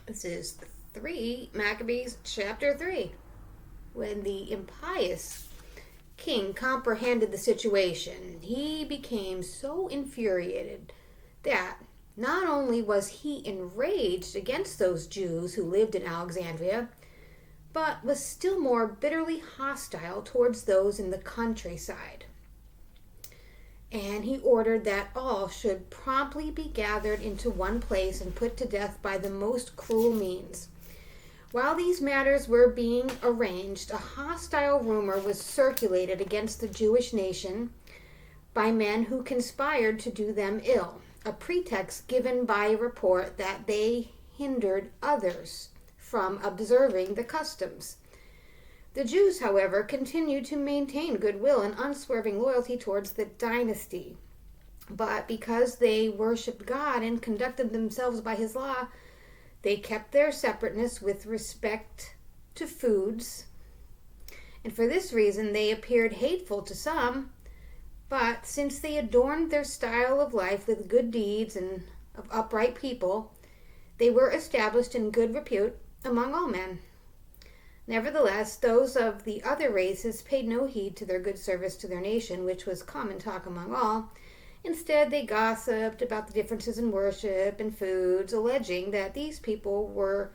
This is 3 Maccabees chapter 3. When the impious king comprehended the situation, he became so infuriated that not only was he enraged against those Jews who lived in Alexandria, but was still more bitterly hostile towards those in the countryside. And he ordered that all should promptly be gathered into one place and put to death by the most cruel means. While these matters were being arranged, a hostile rumor was circulated against the Jewish nation by men who conspired to do them ill, a pretext given by a report that they hindered others from observing the customs. The Jews, however, continued to maintain goodwill and unswerving loyalty towards the dynasty. But because they worshipped God and conducted themselves by his law, they kept their separateness with respect to foods. And for this reason, they appeared hateful to some. But since they adorned their style of life with good deeds and of upright people, they were established in good repute among all men. Nevertheless, those of the other races paid no heed to their good service to their nation, which was common talk among all. Instead, they gossiped about the differences in worship and foods, alleging that these people were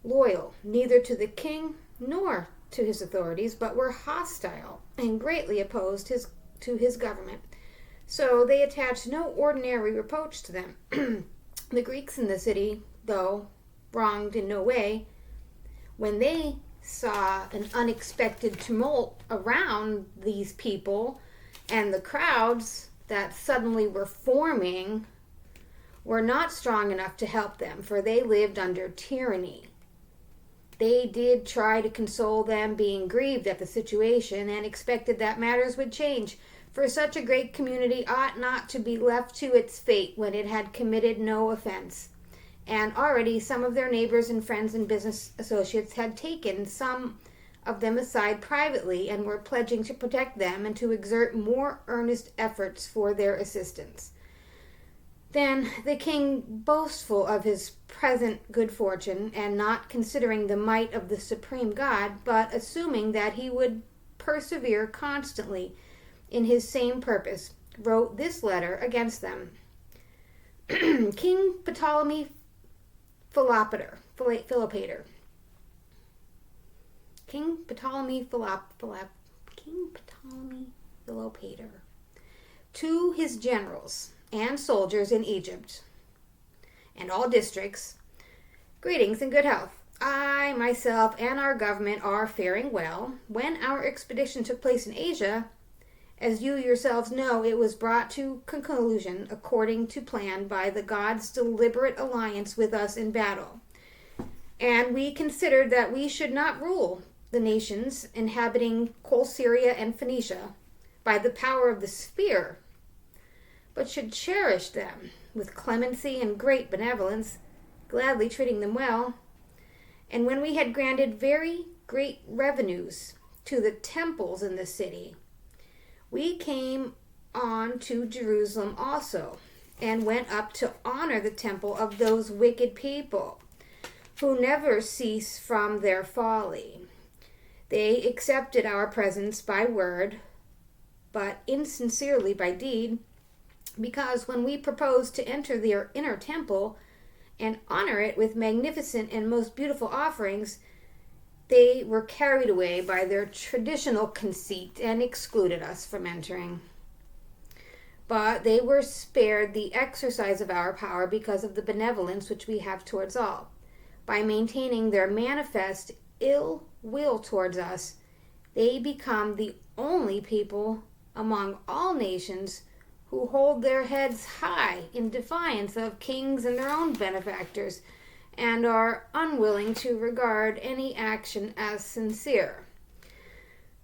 loyal neither to the king nor to his authorities, but were hostile and greatly opposed to his government. So they attached no ordinary reproach to them. The Greeks in the city, though wronged in no way, when they saw an unexpected tumult around these people, and the crowds that suddenly were forming were not strong enough to help them, for they lived under tyranny. They did try to console them, being grieved at the situation, and expected that matters would change, for such a great community ought not to be left to its fate when it had committed no offense. And already some of their neighbors and friends and business associates had taken some of them aside privately and were pledging to protect them and to exert more earnest efforts for their assistance. Then the king, boastful of his present good fortune, and not considering the might of the supreme God, but assuming that he would persevere constantly in his same purpose, wrote this letter against them. King Ptolemy Philopater. King Ptolemy Philopater. To his generals and soldiers in Egypt and all districts, greetings and good health. I, myself, and our government are faring well. When our expedition took place in Asia, as you yourselves know, it was brought to conclusion according to plan by the gods' deliberate alliance with us in battle. And we considered that we should not rule the nations inhabiting Colsyria and Phoenicia by the power of the spear, but should cherish them with clemency and great benevolence, gladly treating them well. And when we had granted very great revenues to the temples in the city, we came on to Jerusalem also, and went up to honor the temple of those wicked people, who never cease from their folly. They accepted our presence by word, but insincerely by deed, because when we proposed to enter their inner temple and honor it with magnificent and most beautiful offerings, they were carried away by their traditional conceit and excluded us from entering. But they were spared the exercise of our power because of the benevolence which we have towards all. By maintaining their manifest ill will towards us, they become the only people among all nations who hold their heads high in defiance of kings and their own benefactors, and are unwilling to regard any action as sincere.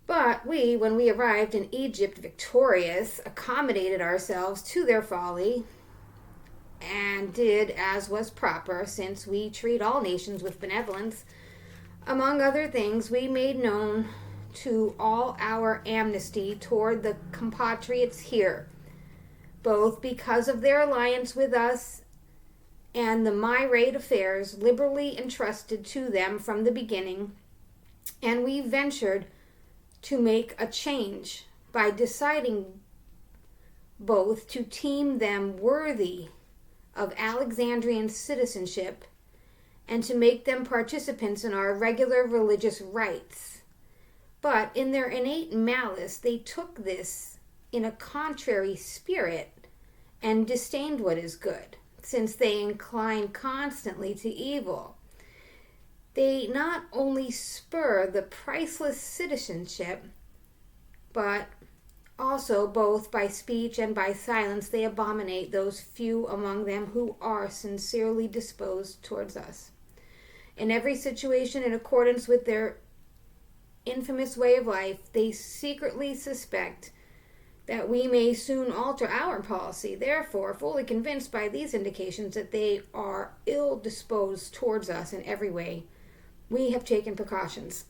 But we, when we arrived in Egypt victorious, accommodated ourselves to their folly, and did as was proper, since we treat all nations with benevolence. Among other things, we made known to all our amnesty toward the compatriots here, both because of their alliance with us and the myriad affairs liberally entrusted to them from the beginning, and we ventured to make a change by deciding both to deem them worthy of Alexandrian citizenship and to make them participants in our regular religious rites. But in their innate malice, they took this in a contrary spirit and disdained what is good, since they incline constantly to evil. They not only spur the priceless citizenship, but also, both by speech and by silence, they abominate those few among them who are sincerely disposed towards us. In every situation, in accordance with their infamous way of life, they secretly suspect that we may soon alter our policy. Therefore, fully convinced by these indications that they are ill disposed towards us in every way, we have taken precautions,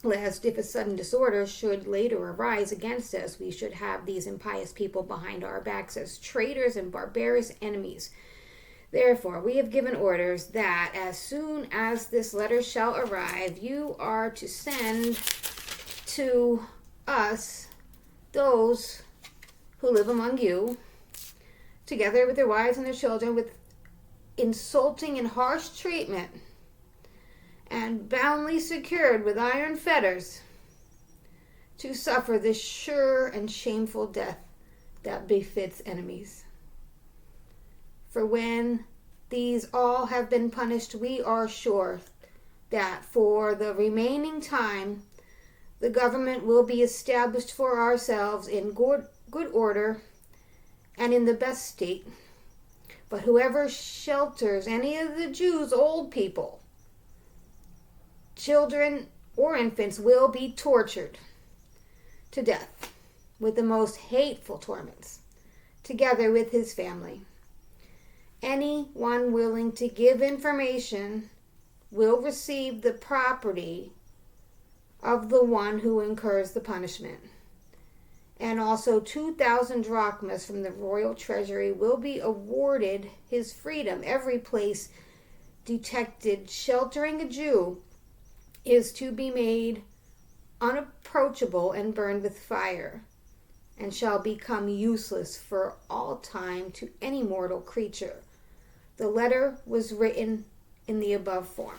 lest if a sudden disorder should later arise against us, we should have these impious people behind our backs as traitors and barbarous enemies. Therefore, we have given orders that as soon as this letter shall arrive, you are to send to us those who live among you, together with their wives and their children, with insulting and harsh treatment, and boundly secured with iron fetters, to suffer the sure and shameful death that befits enemies. For when these all have been punished, we are sure that for the remaining time the government will be established for ourselves in good order and in the best state. But whoever shelters any of the Jews' old people, children or infants, will be tortured to death with the most hateful torments, together with his family. Anyone willing to give information will receive the property of the one who incurs the punishment. And also 2,000 drachmas from the royal treasury will be awarded his freedom. Every place detected sheltering a Jew is to be made unapproachable and burned with fire, and shall become useless for all time to any mortal creature. The letter was written in the above form.